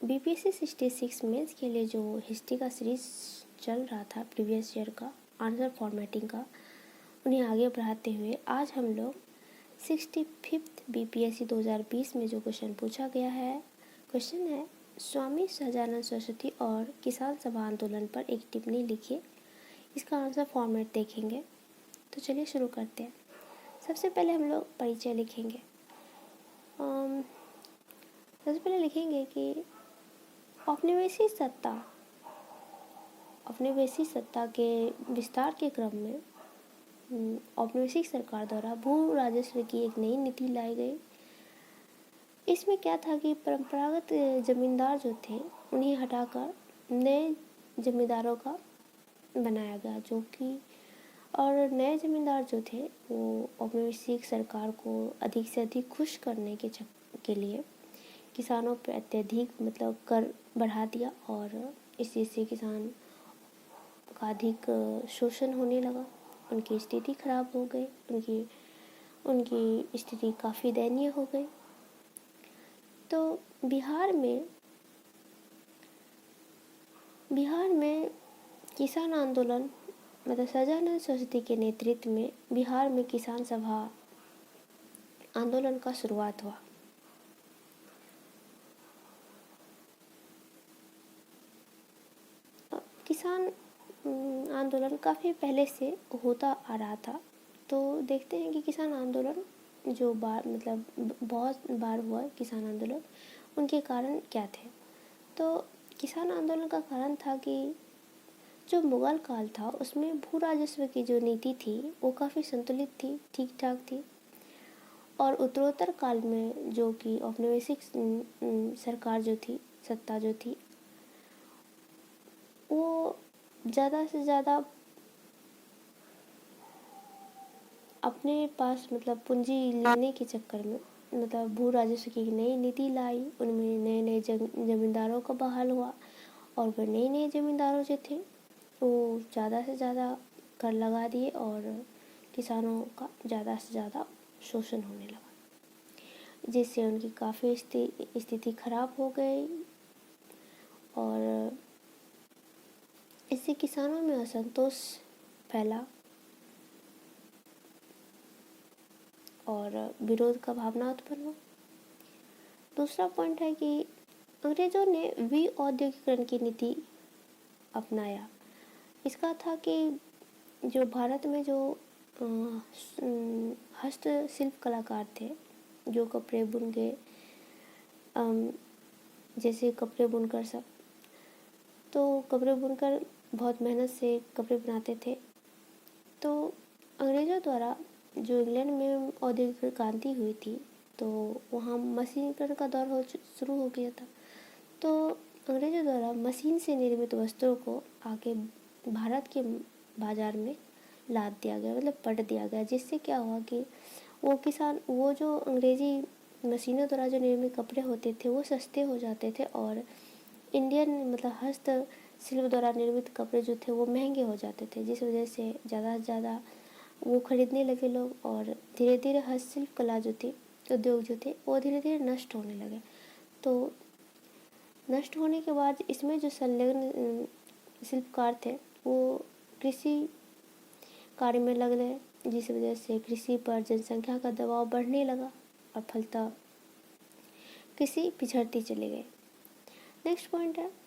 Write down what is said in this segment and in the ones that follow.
BPSC 66 mains के लिए जो हिस्ट्री का सीरीज चल रहा था प्रीवियस ईयर का आंसर फॉर्मेटिंग का, उन्हें आगे बढ़ाते हुए आज हम लोग 65th बीपीएससी 2020 में जो क्वेश्चन पूछा गया है, क्वेश्चन है स्वामी सहजानंद सरस्वती और किसान सभा आंदोलन पर एक टिप्पणी लिखिए। इसका आंसर फॉर्मेट देखेंगे। तो चलिए शुरू करते हैं। सबसे पहले हम लोग परिचय लिखेंगे। सबसे पहले लिखेंगे कि औपनिवेशिक सत्ता के विस्तार के क्रम में औपनिवेशिक सरकार द्वारा भू राजस्व की एक नई नीति लाई गई। इसमें क्या था कि परंपरागत जमींदार जो थे उन्हें हटाकर नए जमींदारों का बनाया गया, जो कि और नए जमींदार जो थे वो औपनिवेशिक सरकार को अधिक से अधिक खुश करने के लिए किसानों पर अत्यधिक कर बढ़ा दिया और इस चीज़ से किसान का अधिक शोषण होने लगा। उनकी स्थिति खराब हो गई, उनकी स्थिति काफ़ी दयनीय हो गई। तो बिहार में किसान आंदोलन सहजानंद सरस्वती के नेतृत्व में बिहार में किसान सभा आंदोलन का शुरुआत हुआ। किसान आंदोलन काफ़ी पहले से होता आ रहा था। तो देखते हैं कि किसान आंदोलन जो बहुत बार हुआ किसान आंदोलन, उनके कारण क्या थे। तो किसान आंदोलन का कारण था कि जो मुगल काल था उसमें भू राजस्व की जो नीति थी वो काफ़ी संतुलित थी, ठीक ठाक थी। और उत्तरोत्तर काल में जो कि औपनिवेशिक सरकार जो थी, सत्ता जो थी, वो ज़्यादा से ज़्यादा अपने पास पूंजी लेने के चक्कर में भू राजस्व की नई नीति लाई। उनमें नए नए जमींदारों का बहाल हुआ और वह नए जमींदारों जो थे वो ज़्यादा से ज़्यादा कर लगा दिए और किसानों का ज़्यादा से ज़्यादा शोषण होने लगा, जिससे उनकी काफ़ी स्थिति खराब हो गई और इससे किसानों में असंतोष फैला और विरोध का भावना उत्पन्न हुआ। दूसरा पॉइंट है कि अंग्रेजों ने विऔद्योगिकरण की नीति अपनाया। इसका था कि जो भारत में जो हस्तशिल्प कलाकार थे, जो कपड़े बुन के जैसे कपड़े बुनकर सब, तो कपड़े बुनकर बहुत मेहनत से कपड़े बनाते थे। तो अंग्रेज़ों द्वारा जो इंग्लैंड में औद्योगिक क्रांति हुई थी, तो वहाँ मशीनीकरण का दौर शुरू हो गया था। तो अंग्रेज़ों द्वारा मशीन से निर्मित वस्त्रों को आके भारत के बाज़ार में लाद दिया गया, पट दिया गया, जिससे क्या हुआ कि वो जो अंग्रेज़ी मशीनों द्वारा जो निर्मित कपड़े होते थे वो सस्ते हो जाते थे और इंडियन हस्त शिल्प द्वारा निर्मित कपड़े जो थे वो महंगे हो जाते थे, जिस वजह से ज़्यादा से ज़्यादा वो खरीदने लगे लोग और धीरे धीरे हस्तशिल्प कला जो थी, उद्योग जो थे, वो धीरे धीरे नष्ट होने लगे। तो नष्ट होने के बाद इसमें जो संलग्न शिल्पकार थे वो कृषि कार्य में लग गए, जिस वजह से कृषि पर जनसंख्या का दबाव बढ़ने लगा और फलतः कृषि पिछड़ती चली गई। नेक्स्ट पॉइंट है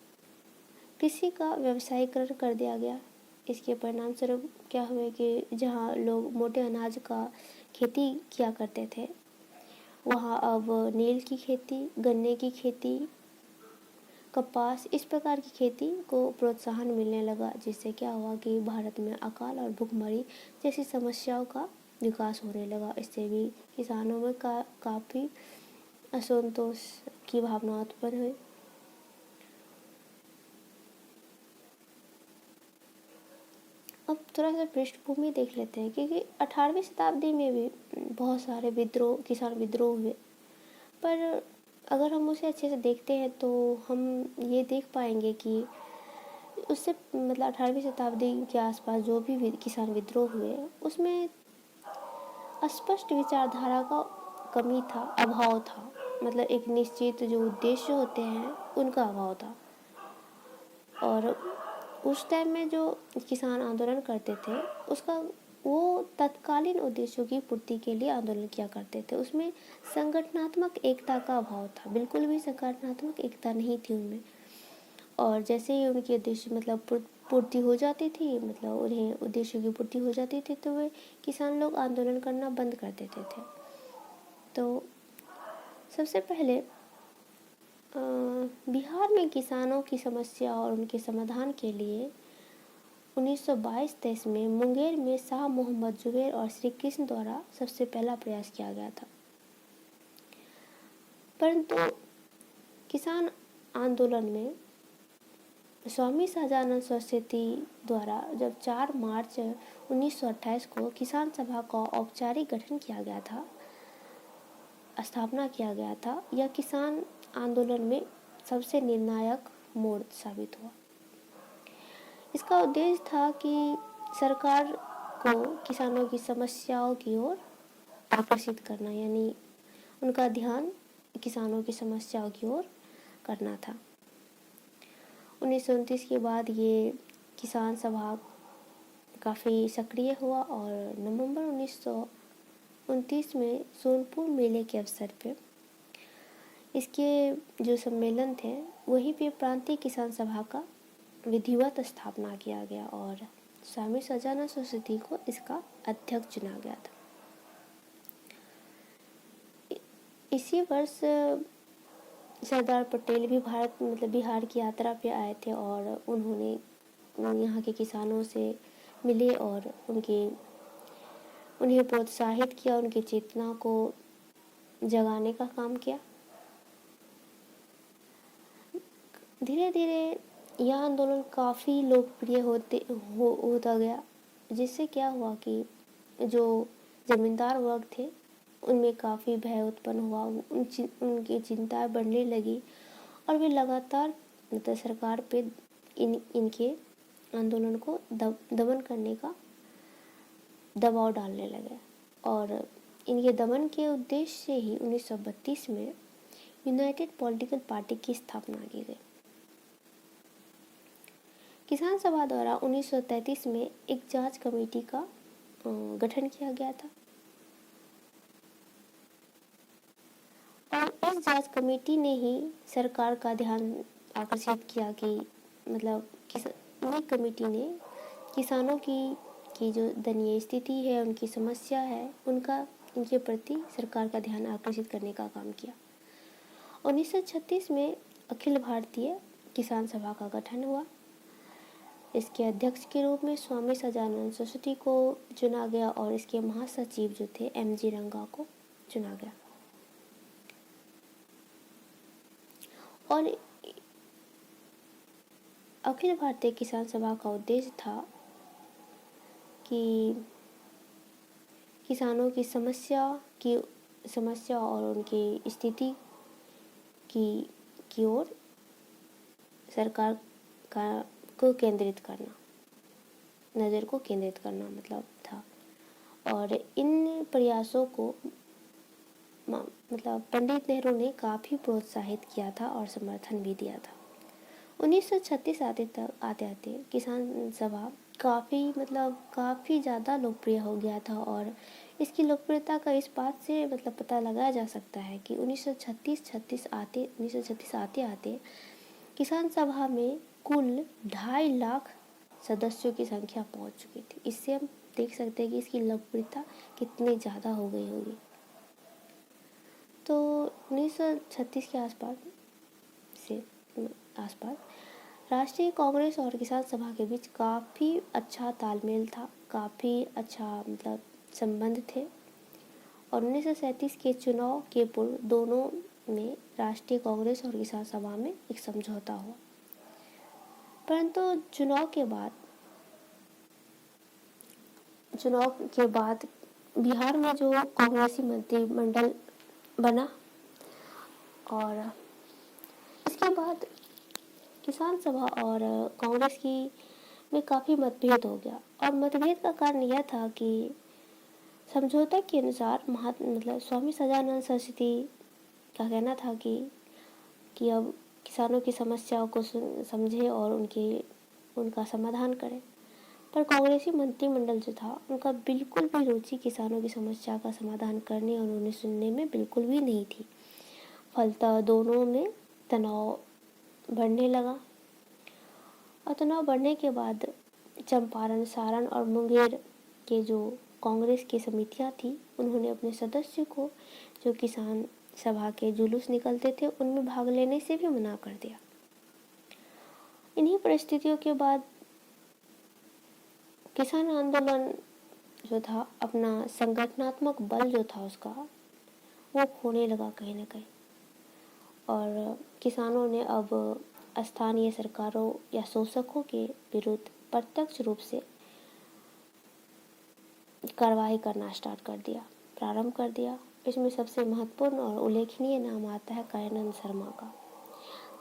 कृषि का व्यवसायीकरण कर दिया गया। इसके परिणाम स्वरूप क्या हुए कि जहाँ लोग मोटे अनाज का खेती किया करते थे, वहाँ अब नील की खेती, गन्ने की खेती, कपास, इस प्रकार की खेती को प्रोत्साहन मिलने लगा, जिससे क्या हुआ कि भारत में अकाल और भुखमरी जैसी समस्याओं का विकास होने लगा। इससे भी किसानों में काफ़ी असंतोष की भावना उत्पन्न हुई। अब थोड़ा सा पृष्ठभूमि देख लेते हैं, क्योंकि 18वीं शताब्दी में भी बहुत सारे किसान विद्रोह हुए, पर अगर हम उसे अच्छे से देखते हैं तो हम ये देख पाएंगे कि उससे 18वीं शताब्दी के आसपास जो भी किसान विद्रोह हुए उसमें स्पष्ट विचारधारा का कमी था, अभाव था। एक निश्चित जो उद्देश्य होते हैं उनका अभाव था। और उस टाइम में जो किसान आंदोलन करते थे उसका वो तत्कालीन उद्देश्यों की पूर्ति के लिए आंदोलन किया करते थे। उसमें संगठनात्मक एकता का अभाव था, बिल्कुल भी संगठनात्मक एकता नहीं थी उनमें। और जैसे ही उनके उद्देश्य मतलब पूर्ति हो जाती थी, मतलब उन्हें उद्देश्यों की पूर्ति हो जाती थी, तो वे किसान लोग आंदोलन करना बंद कर देते थे। तो सबसे पहले बिहार में किसानों की समस्या और उनके समाधान के लिए 1922-23 में मुंगेर में शाह मोहम्मद जुबैर और श्री कृष्ण द्वारा सबसे पहला प्रयास किया गया था। परंतु किसान आंदोलन में स्वामी सहजानंद सरस्वती द्वारा जब 4 मार्च 1928 को किसान सभा का औपचारिक गठन किया गया था, स्थापना किया गया था, यह किसान आंदोलन में सबसे निर्णायक मोड़ साबित हुआ। इसका उद्देश्य था कि सरकार को किसानों की समस्याओं की ओर आकर्षित करना, यानी उनका ध्यान किसानों की समस्याओं की ओर करना था। 1929 के बाद ये किसान सभा काफ़ी सक्रिय हुआ और नवंबर 1929 में सोनपुर मेले के अवसर पे इसके जो सम्मेलन थे वहीं पे प्रांतीय किसान सभा का विधिवत स्थापना किया गया और स्वामी सहजानंद सरस्वती को इसका अध्यक्ष चुना गया था। इसी वर्ष सरदार पटेल भी भारत मतलब बिहार की यात्रा पे आए थे और उन्होंने यहाँ के किसानों से मिले और उन्हें प्रोत्साहित किया, उनकी चेतना को जगाने का काम किया। धीरे धीरे यह आंदोलन काफ़ी लोकप्रिय होता गया, जिससे क्या हुआ कि जो जमींदार वर्ग थे उनमें काफ़ी भय उत्पन्न हुआ, उनकी चिंताएं बढ़ने लगी और वे लगातार मतलब सरकार पे इनके आंदोलन को दमन करने का दबाव डालने लगे। और इनके दमन के उद्देश्य से ही 1932 में यूनाइटेड पॉलिटिकल पार्टी की स्थापना की गई। किसान सभा द्वारा 1933 में एक जांच कमेटी का गठन किया गया था और इस जांच कमेटी ने ही सरकार का ध्यान आकर्षित किया कि मतलब कमेटी ने किसानों की जो दयनीय स्थिति है, उनकी समस्या है, इनके प्रति सरकार का ध्यान आकर्षित करने का काम किया। 1936 में अखिल भारतीय किसान सभा का गठन हुआ। इसके अध्यक्ष के रूप में स्वामी सहजानंद सरस्वती को चुना गया और इसके महासचिव जो थे MG रंगा को चुना गया। और अखिल भारतीय किसान सभा का उद्देश्य था कि किसानों की समस्या और उनकी स्थिति की ओर सरकार को केंद्रित करना, नज़र को केंद्रित करना मतलब था। और इन प्रयासों को मतलब पंडित नेहरू ने काफ़ी प्रोत्साहित किया था और समर्थन भी दिया था। 1936 आते किसान सभा काफ़ी ज़्यादा लोकप्रिय हो गया था और इसकी लोकप्रियता का इस बात से मतलब पता लगाया जा सकता है कि 1936 आते किसान सभा में कुल 2.5 लाख सदस्यों की संख्या पहुंच चुकी थी। इससे हम देख सकते हैं कि इसकी लोकप्रियता कितनी ज़्यादा हो गई होगी। तो 1936 के आसपास राष्ट्रीय कांग्रेस और किसान सभा के बीच काफ़ी अच्छा तालमेल था, काफ़ी अच्छा मतलब संबंध थे। और 1937 के चुनाव के पूर्व दोनों में राष्ट्रीय कांग्रेस और किसान सभा में एक समझौता हुआ। परंतु चुनाव के बाद बिहार में जो कांग्रेसी मंत्रिमंडल बना और इसके बाद किसान सभा और कांग्रेस में काफ़ी मतभेद हो गया। और मतभेद का कारण यह था कि समझौता के अनुसार मतलब स्वामी सहजानंद सरस्वती का कहना था कि अब किसानों की समस्याओं को समझे और उनका समाधान करे। पर कांग्रेसी मंत्रिमंडल जो था उनका बिल्कुल भी रुचि किसानों की समस्या का समाधान करने और उन्हें सुनने में बिल्कुल भी नहीं थी। फलतः दोनों में तनाव बढ़ने लगा और तनाव बढ़ने के बाद चंपारण, सारण और मुंगेर के जो कांग्रेस की समितियां थी उन्होंने अपने सदस्य को जो किसान सभा के जुलूस निकलते थे उनमें भाग लेने से भी मना कर दिया। इन्हीं परिस्थितियों के बाद किसान आंदोलन जो था अपना संगठनात्मक बल जो था उसका वो खोने लगा कहीं ना कहीं, और किसानों ने अब स्थानीय सरकारों या शोषकों के विरुद्ध प्रत्यक्ष रूप से कार्रवाई करना प्रारंभ कर दिया। इसमें सबसे महत्वपूर्ण और उल्लेखनीय नाम आता है कालीनंद शर्मा का।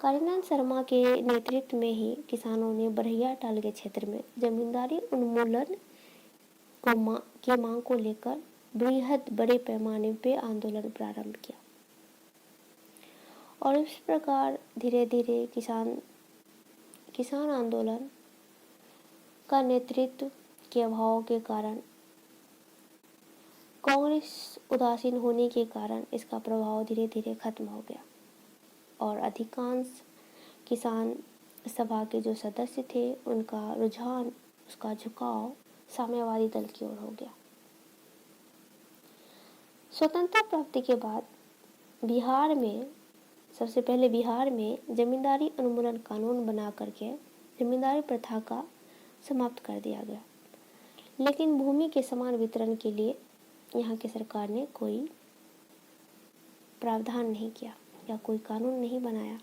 कालीनंद शर्मा के नेतृत्व में ही किसानों ने बरहिया टाल के क्षेत्र में जमींदारी उन्मूलन की मांग को लेकर बड़े पैमाने पे आंदोलन प्रारंभ किया और इस प्रकार धीरे धीरे किसान आंदोलन का नेतृत्व के अभाव के कारण, कांग्रेस उदासीन होने के कारण इसका प्रभाव धीरे धीरे खत्म हो गया और अधिकांश किसान सभा के जो सदस्य थे उनका रुझान, उसका झुकाव साम्यवादी दल की ओर हो गया। स्वतंत्रता प्राप्ति के बाद सबसे पहले बिहार में जमींदारी उन्मूलन कानून बना करके जमींदारी प्रथा का समाप्त कर दिया गया, लेकिन भूमि के समान वितरण के लिए यहाँ की सरकार ने कोई प्रावधान नहीं किया या कोई कानून नहीं बनाया।